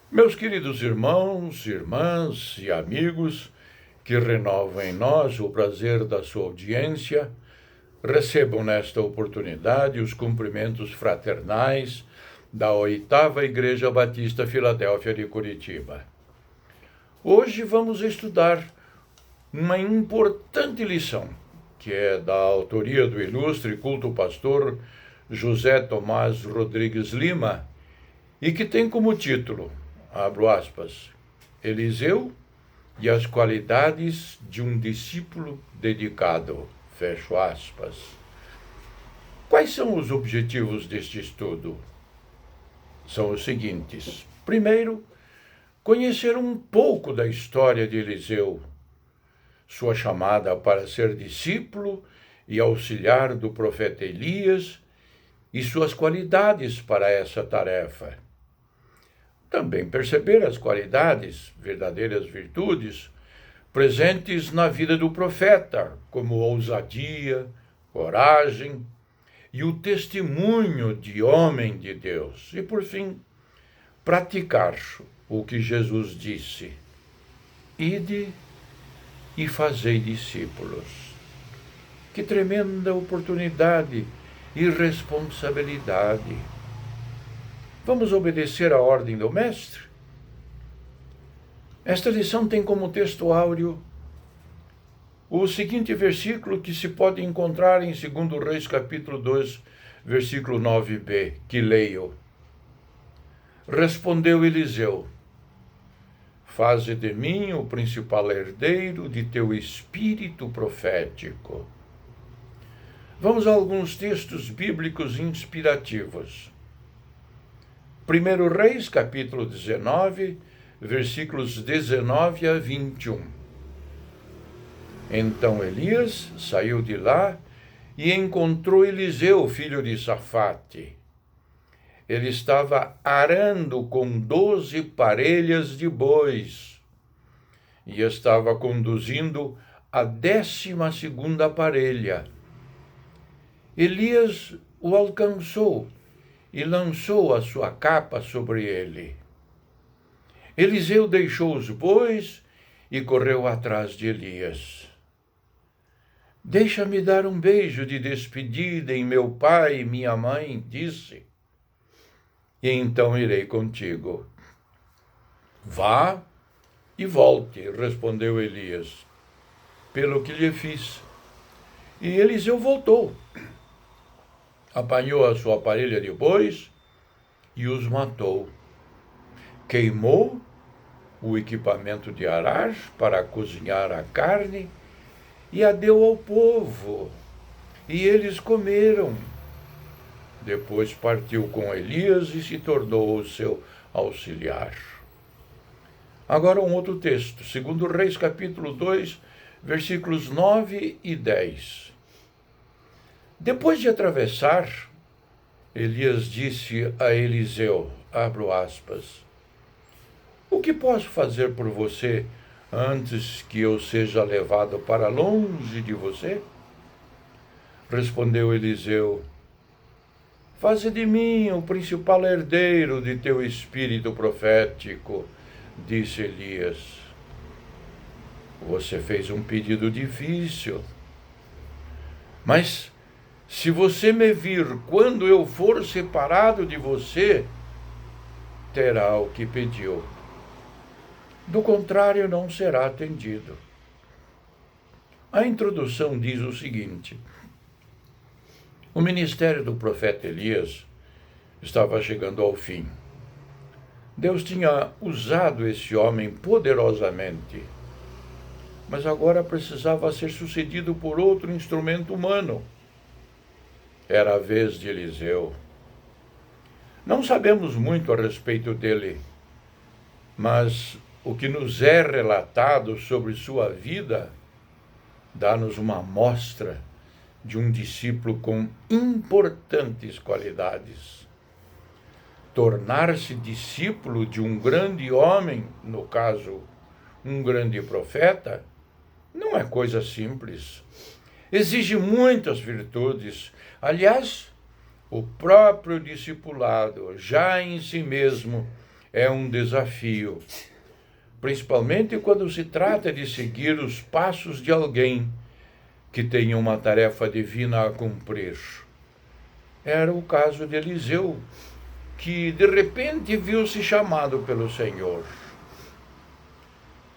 Meus queridos irmãos, irmãs e amigos que renovam em nós o prazer da sua audiência, recebam nesta oportunidade os cumprimentos fraternais da 8ª Igreja Batista Filadélfia de Curitiba. Hoje vamos estudar uma importante lição, que é da autoria do ilustre culto pastor José Tomás Rodrigues Lima, e que tem como título, abro aspas, Eliseu e as qualidades de um discípulo dedicado, fecho aspas. Quais são os objetivos deste estudo? São os seguintes. Primeiro, conhecer um pouco da história de Eliseu, sua chamada para ser discípulo e auxiliar do profeta Elias e suas qualidades para essa tarefa. Também perceber as qualidades, verdadeiras virtudes, presentes na vida do profeta, como ousadia, coragem e o testemunho de homem de Deus. E, por fim, praticar o que Jesus disse: ide e fazei discípulos. Que tremenda oportunidade e responsabilidade! Vamos obedecer à ordem do Mestre? Esta lição tem como texto áureo o seguinte versículo que se pode encontrar em 2 Reis, capítulo 2, versículo 9b, que leio. Respondeu Eliseu: faze de mim o principal herdeiro de teu espírito profético. Vamos a alguns textos bíblicos inspirativos. 1 Reis, capítulo 19, versículos 19 a 21. Então Elias saiu de lá e encontrou Eliseu, filho de Safate. Ele estava arando com 12 parelhas de bois e estava conduzindo a 12ª parelha. Elias o alcançou e lançou a sua capa sobre ele. Eliseu deixou os bois e correu atrás de Elias. Deixa-me dar um beijo de despedida em meu pai e minha mãe, disse, e então irei contigo. Vá e volte, respondeu Elias, pelo que lhe fiz. E Eliseu voltou. Apanhou a sua parelha de bois e os matou. Queimou o equipamento de arar para cozinhar a carne e a deu ao povo, e eles comeram. Depois partiu com Elias e se tornou o seu auxiliar. Agora um outro texto, 2 Reis, capítulo 2, versículos 9 e 10. Depois de atravessar, Elias disse a Eliseu, abro aspas, o que posso fazer por você antes que eu seja levado para longe de você? Respondeu Eliseu, faze de mim o principal herdeiro de teu espírito profético, disse Elias. Você fez um pedido difícil, mas se você me vir quando eu for separado de você, terá o que pediu. Do contrário, não será atendido. A introdução diz o seguinte: o ministério do profeta Elias estava chegando ao fim. Deus tinha usado esse homem poderosamente, mas agora precisava ser sucedido por outro instrumento humano. Era a vez de Eliseu. Não sabemos muito a respeito dele, mas o que nos é relatado sobre sua vida dá-nos uma amostra de um discípulo com importantes qualidades. Tornar-se discípulo de um grande homem, no caso, um grande profeta, não é coisa simples. Exige muitas virtudes. Aliás, o próprio discipulado, já em si mesmo, é um desafio, principalmente quando se trata de seguir os passos de alguém que tem uma tarefa divina a cumprir. Era o caso de Eliseu, que de repente viu-se chamado pelo Senhor.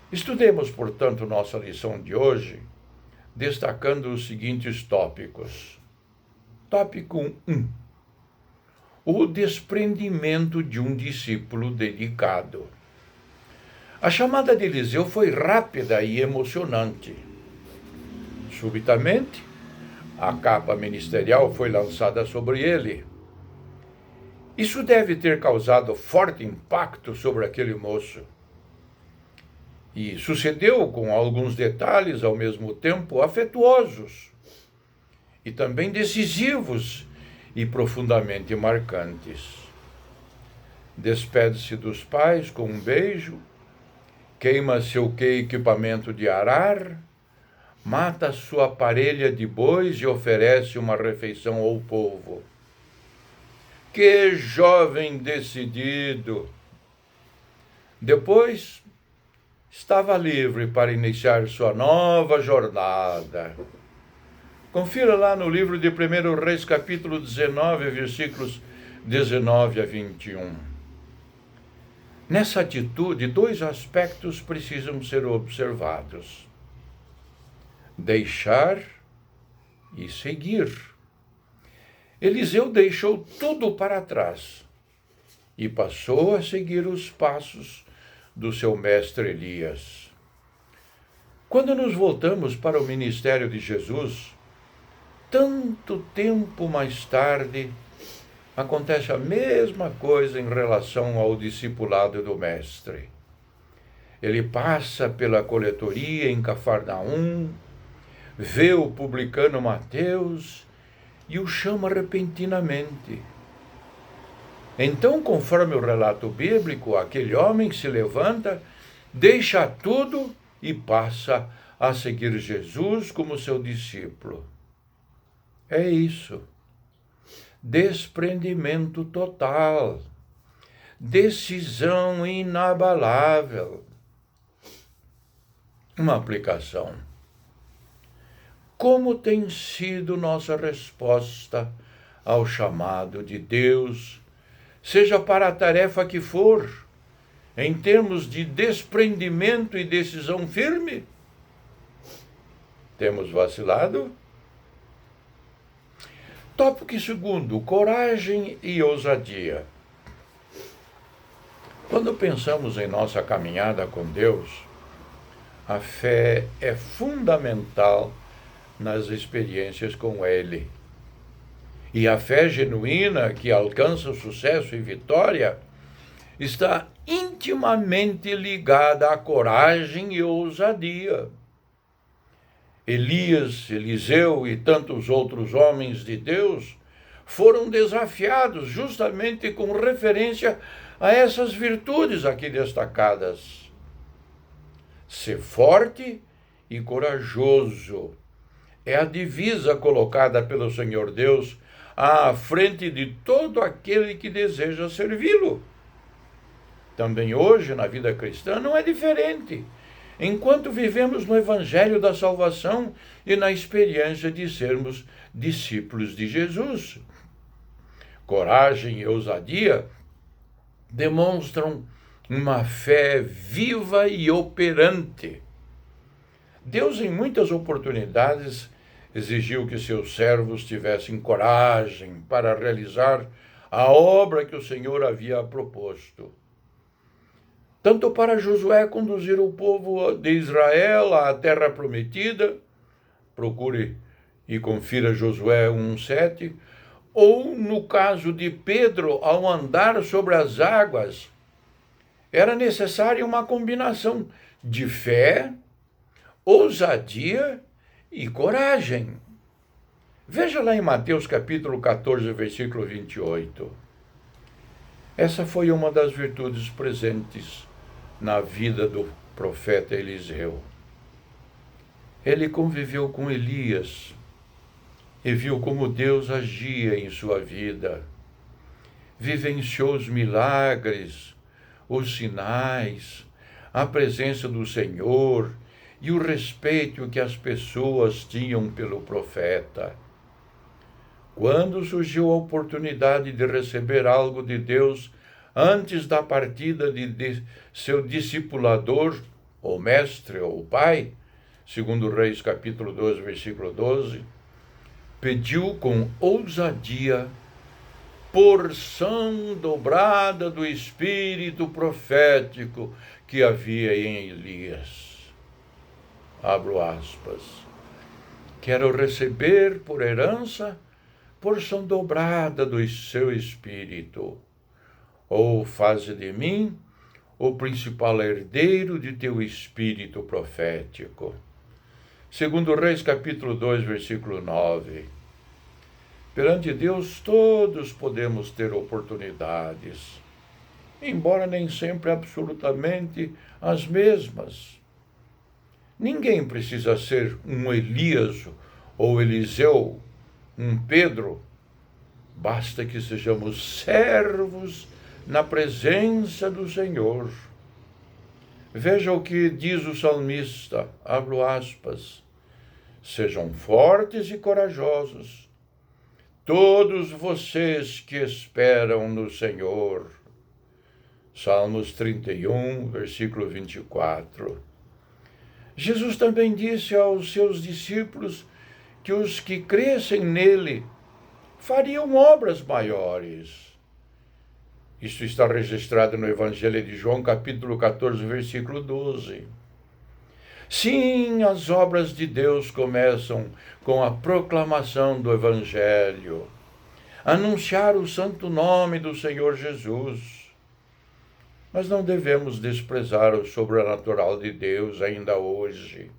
Estudemos, portanto, nossa lição de hoje, destacando os seguintes tópicos. Tópico 1. O desprendimento de um discípulo dedicado. A chamada de Eliseu foi rápida e emocionante. Subitamente, a capa ministerial foi lançada sobre ele. Isso deve ter causado forte impacto sobre aquele moço. E sucedeu com alguns detalhes ao mesmo tempo afetuosos e também decisivos e profundamente marcantes. Despede-se dos pais com um beijo, queima seu equipamento de arar, mata sua parelha de bois e oferece uma refeição ao povo. Que jovem decidido! Depois, estava livre para iniciar sua nova jornada. Confira lá no livro de 1 Reis, capítulo 19, versículos 19 a 21. Nessa atitude, dois aspectos precisam ser observados: deixar e seguir. Eliseu deixou tudo para trás e passou a seguir os passos do seu mestre Elias. Quando nos voltamos para o ministério de Jesus, tanto tempo mais tarde, acontece a mesma coisa em relação ao discipulado do mestre. Ele passa pela coletoria em Cafarnaum, vê o publicano Mateus e o chama repentinamente. Então, conforme o relato bíblico, aquele homem se levanta, deixa tudo e passa a seguir Jesus como seu discípulo. É isso. Desprendimento total. Decisão inabalável. Uma aplicação. Como tem sido nossa resposta ao chamado de Deus, seja para a tarefa que for, em termos de desprendimento e decisão firme? Temos vacilado? Tópico 2, coragem e ousadia. Quando pensamos em nossa caminhada com Deus, a fé é fundamental nas experiências com Ele. E a fé genuína que alcança o sucesso e vitória está intimamente ligada à coragem e ousadia. Elias, Eliseu e tantos outros homens de Deus foram desafiados justamente com referência a essas virtudes aqui destacadas. Ser forte e corajoso é a divisa colocada pelo Senhor Deus à frente de todo aquele que deseja servi-lo. Também hoje, na vida cristã, não é diferente. Enquanto vivemos no Evangelho da Salvação e na experiência de sermos discípulos de Jesus. Coragem e ousadia demonstram uma fé viva e operante. Deus, em muitas oportunidades, exigiu que seus servos tivessem coragem para realizar a obra que o Senhor havia proposto. Tanto para Josué conduzir o povo de Israel à terra prometida, procure e confira Josué 1:7, ou no caso de Pedro, ao andar sobre as águas, era necessária uma combinação de fé, ousadia e coragem. Veja lá em Mateus capítulo 14, versículo 28. Essa foi uma das virtudes presentes na vida do profeta Eliseu. Ele conviveu com Elias e viu como Deus agia em sua vida. Vivenciou os milagres, os sinais, a presença do Senhor e o respeito que as pessoas tinham pelo profeta. Quando surgiu a oportunidade de receber algo de Deus antes da partida de seu discipulador, ou mestre, ou pai, segundo Reis capítulo 12, versículo 12, pediu com ousadia porção dobrada do espírito profético que havia em Elias. Abro aspas. Quero receber por herança porção dobrada do seu espírito. Ou faze de mim o principal herdeiro de teu espírito profético. Segundo Reis capítulo 2, versículo 9. Perante Deus todos podemos ter oportunidades, embora nem sempre absolutamente as mesmas. Ninguém precisa ser um Elias ou Eliseu, um Pedro. Basta que sejamos servos na presença do Senhor. Veja o que diz o salmista, abro aspas, sejam fortes e corajosos, todos vocês que esperam no Senhor. Salmos 31, versículo 24. Jesus também disse aos seus discípulos que os que crescem nele fariam obras maiores. Isso está registrado no Evangelho de João, capítulo 14, versículo 12. Sim, as obras de Deus começam com a proclamação do Evangelho, anunciar o santo nome do Senhor Jesus. Mas não devemos desprezar o sobrenatural de Deus ainda hoje.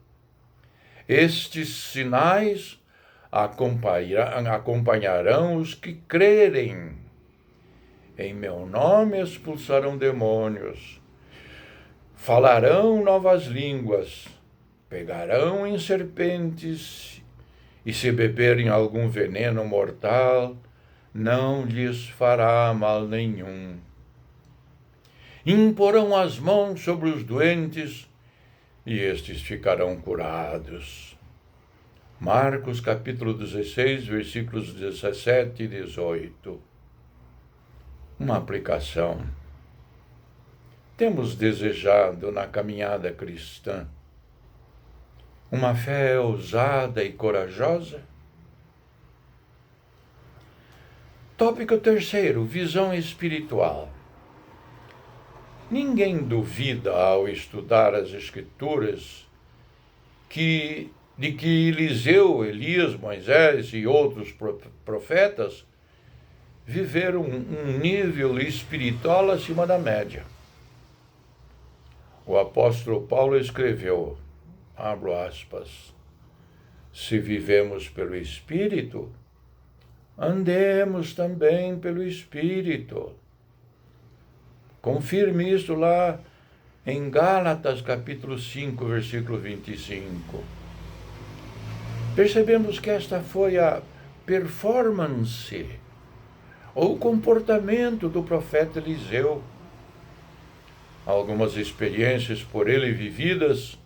Estes sinais acompanharão os que crerem. Em meu nome expulsarão demônios, falarão novas línguas, pegarão em serpentes, e se beberem algum veneno mortal, não lhes fará mal nenhum. Imporão as mãos sobre os doentes, e estes ficarão curados. Marcos capítulo 16, versículos 17 e 18. Uma aplicação. Temos desejado na caminhada cristã uma fé ousada e corajosa? Tópico 3, visão espiritual. Ninguém duvida ao estudar as Escrituras de que Eliseu, Elias, Moisés e outros profetas viveram um nível espiritual acima da média. O apóstolo Paulo escreveu, abro aspas, se vivemos pelo Espírito, andemos também pelo Espírito. Confirme isso lá em Gálatas capítulo 5, versículo 25. Percebemos que esta foi a performance ou comportamento do profeta Eliseu. Algumas experiências por ele vividas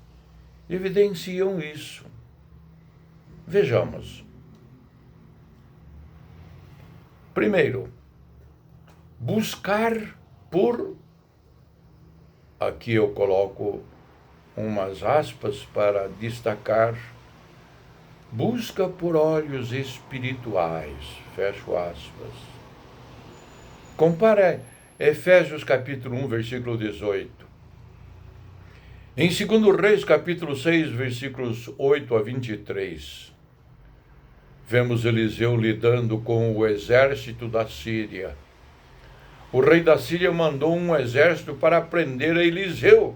evidenciam isso. Vejamos. Primeiro, buscar por, aqui eu coloco umas aspas para destacar, busca por olhos espirituais, fecho aspas. Compara Efésios capítulo 1, versículo 18. Em 2 Reis capítulo 6, versículos 8 a 23, vemos Eliseu lidando com o exército da Síria. O rei da Síria mandou um exército para prender Eliseu,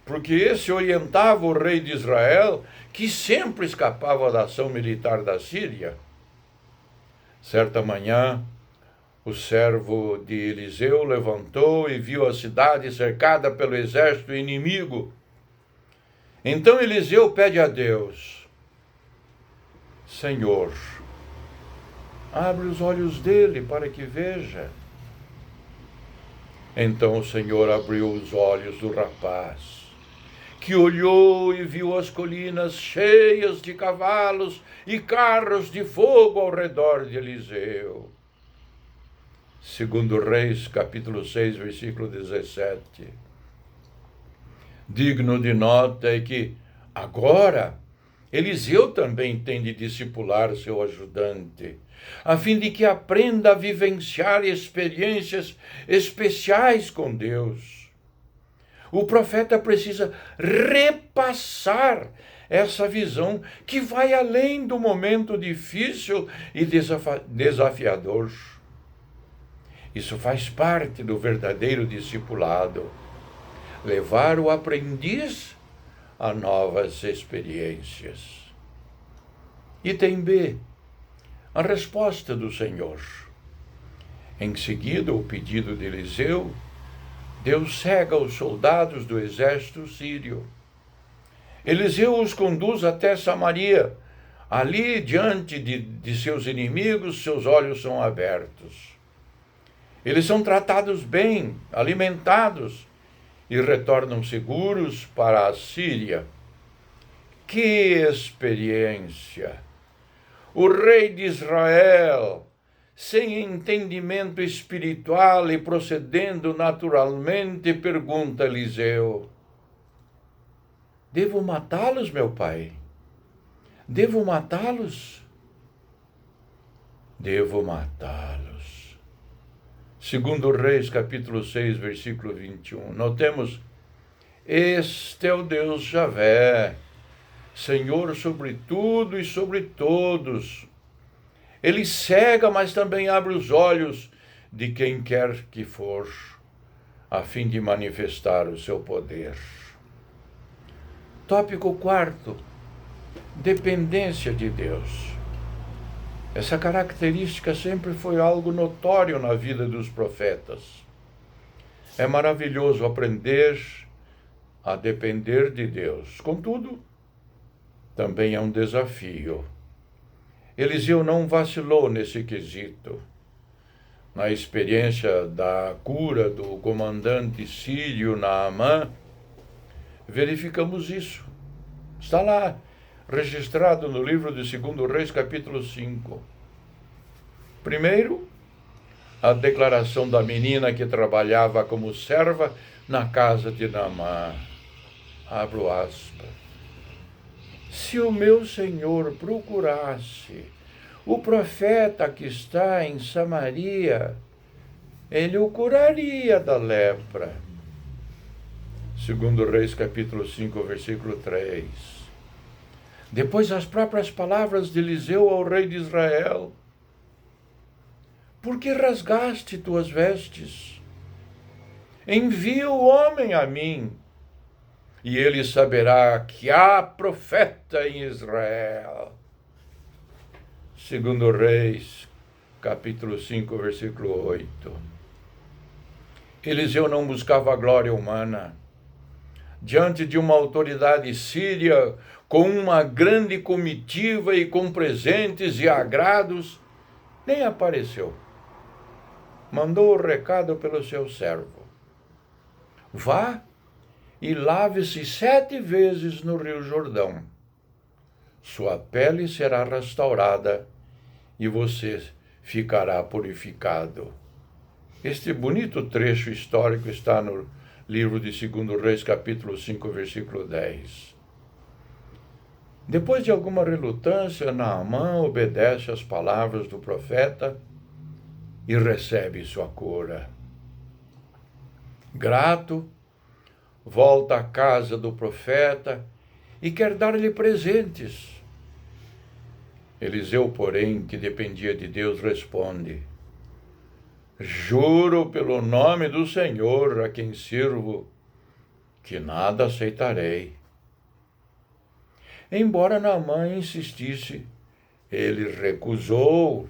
porque esse orientava o rei de Israel, que sempre escapava da ação militar da Síria. Certa manhã, o servo de Eliseu levantou e viu a cidade cercada pelo exército inimigo. Então Eliseu pede a Deus, Senhor, abre os olhos dele para que veja. Então o Senhor abriu os olhos do rapaz, que olhou e viu as colinas cheias de cavalos e carros de fogo ao redor de Eliseu. Segundo Reis, capítulo 6, versículo 17. Digno de nota é que, agora, Eliseu também tem de discipular seu ajudante, a fim de que aprenda a vivenciar experiências especiais com Deus. O profeta precisa repassar essa visão que vai além do momento difícil e desafiador. Isso faz parte do verdadeiro discipulado, levar o aprendiz a novas experiências. Item B, a resposta do Senhor. Em seguida, o pedido de Eliseu, Deus cega os soldados do exército sírio. Eliseu os conduz até Samaria. Ali, diante de seus inimigos, seus olhos são abertos. Eles são tratados bem, alimentados, e retornam seguros para a Síria. Que experiência! O rei de Israel, sem entendimento espiritual e procedendo naturalmente, pergunta a Eliseu: devo matá-los, meu pai? Devo matá-los? Devo matá-los. Segundo Reis, capítulo 6, versículo 21. Notemos: este é o Deus Javé, Senhor sobre tudo e sobre todos. Ele cega, mas também abre os olhos de quem quer que for, a fim de manifestar o seu poder. Tópico 4. Dependência de Deus. Essa característica sempre foi algo notório na vida dos profetas. É maravilhoso aprender a depender de Deus. Contudo, também é um desafio. Eliseu não vacilou nesse quesito. Na experiência da cura do comandante sírio Naamã, verificamos isso. Está lá, registrado no livro de 2 Reis, capítulo 5. Primeiro, a declaração da menina que trabalhava como serva na casa de Naamã. Abro aspas. Se o meu senhor procurasse o profeta que está em Samaria, ele o curaria da lepra. 2 Reis, capítulo 5, versículo 3. Depois, as próprias palavras de Eliseu ao rei de Israel: por que rasgaste tuas vestes? Envia o homem a mim, e ele saberá que há profeta em Israel. 2 Reis, capítulo 5, versículo 8. Eliseu não buscava a glória humana. Diante de uma autoridade síria, com uma grande comitiva e com presentes e agrados, nem apareceu. Mandou o recado pelo seu servo: vá e lave-se 7 vezes no Rio Jordão. Sua pele será restaurada e você ficará purificado. Este bonito trecho histórico está no livro de 2 Reis, capítulo 5, versículo 10. Depois de alguma relutância, Naamã obedece às palavras do profeta e recebe sua cura. Grato, volta à casa do profeta e quer dar-lhe presentes. Eliseu, porém, que dependia de Deus, responde: juro pelo nome do Senhor a quem sirvo, que nada aceitarei. Embora Naamã insistisse, ele recusou.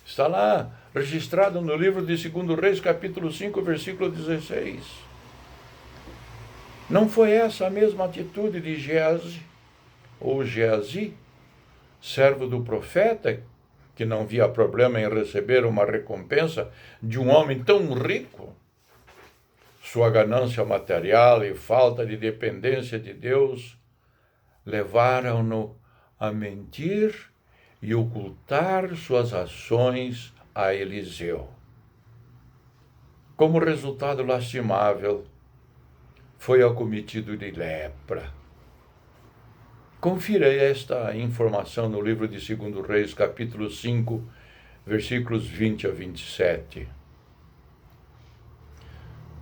Está lá, registrado no livro de 2 Reis, capítulo 5, versículo 16. Não foi essa a mesma atitude de Geazi, ou Geazi, servo do profeta, que não via problema em receber uma recompensa de um homem tão rico? sua ganância material e falta de dependência de Deus levaram-no a mentir e ocultar suas ações a Eliseu. Como resultado lastimável, foi acometido de lepra. Confira esta informação no livro de 2 Reis, capítulo 5, versículos 20 a 27.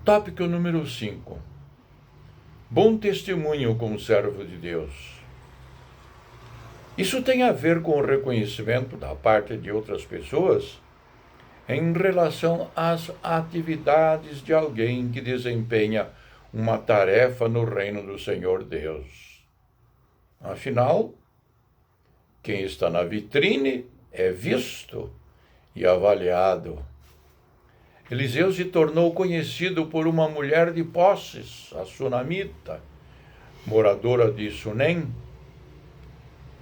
Tópico número 5. Bom testemunho com o servo de Deus. Isso tem a ver com o reconhecimento da parte de outras pessoas em relação às atividades de alguém que desempenha uma tarefa no reino do Senhor Deus. Afinal, quem está na vitrine é visto e avaliado. Eliseu se tornou conhecido por uma mulher de posses, a sunamita, moradora de Sunem.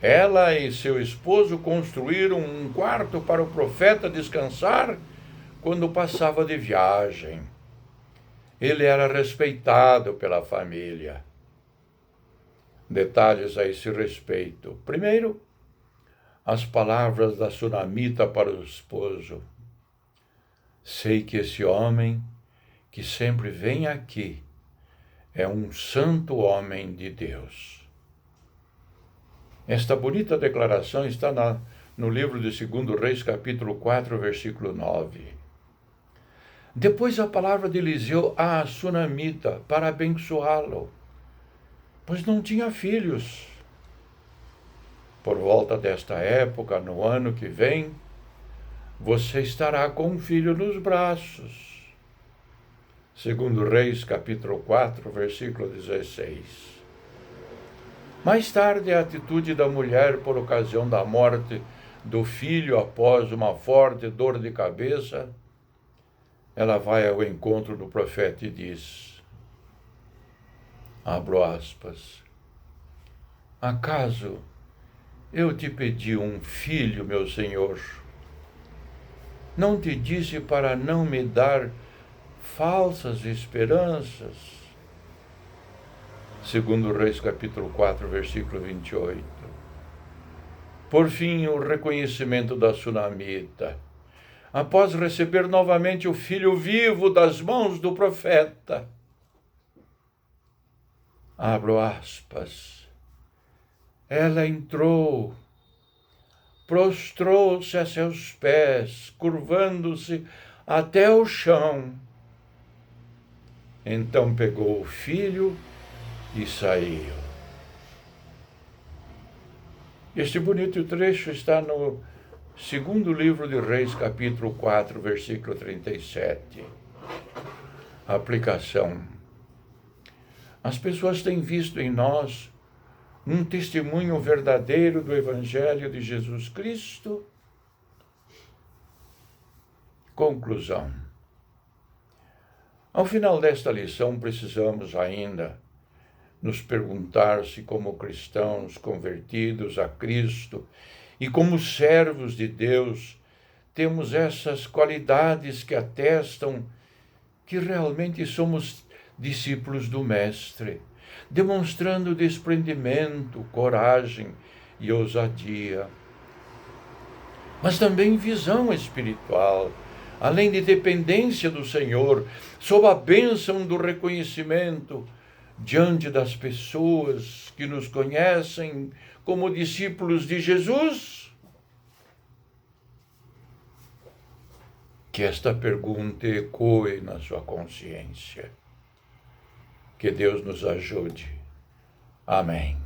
Ela e seu esposo construíram um quarto para o profeta descansar quando passava de viagem. Ele era respeitado pela família. Detalhes a esse respeito. Primeiro, as palavras da sunamita para o esposo. Sei que esse homem que sempre vem aqui é um santo homem de Deus. Esta bonita declaração está no livro de 2 Reis, capítulo 4, versículo 9. Depois a palavra de Eliseu à sunamita para abençoá-lo, pois não tinha filhos. Por volta desta época, no ano que vem, você estará com um filho nos braços. 2 Reis, capítulo 4, versículo 16. Mais tarde, a atitude da mulher por ocasião da morte do filho após uma forte dor de cabeça, ela vai ao encontro do profeta e diz, abro aspas, acaso eu te pedi um filho, meu senhor? Não te disse para não me dar falsas esperanças? 2 Reis, capítulo 4, versículo 28. Por fim, o reconhecimento da sunamita. Após receber novamente o filho vivo das mãos do profeta. Abro aspas. Ela entrou, prostrou-se a seus pés, curvando-se até o chão. Então pegou o filho e saiu. Este bonito trecho está no 2º livro de Reis, capítulo 4, versículo 37. Aplicação. As pessoas têm visto em nós um testemunho verdadeiro do Evangelho de Jesus Cristo? Conclusão. Ao final desta lição, precisamos ainda nos perguntar se, como cristãos convertidos a Cristo e como servos de Deus, temos essas qualidades que atestam que realmente somos discípulos do Mestre, demonstrando desprendimento, coragem e ousadia. Mas também visão espiritual, além de dependência do Senhor, sob a bênção do reconhecimento diante das pessoas que nos conhecem como discípulos de Jesus? Que esta pergunta ecoe na sua consciência. Que Deus nos ajude. Amém.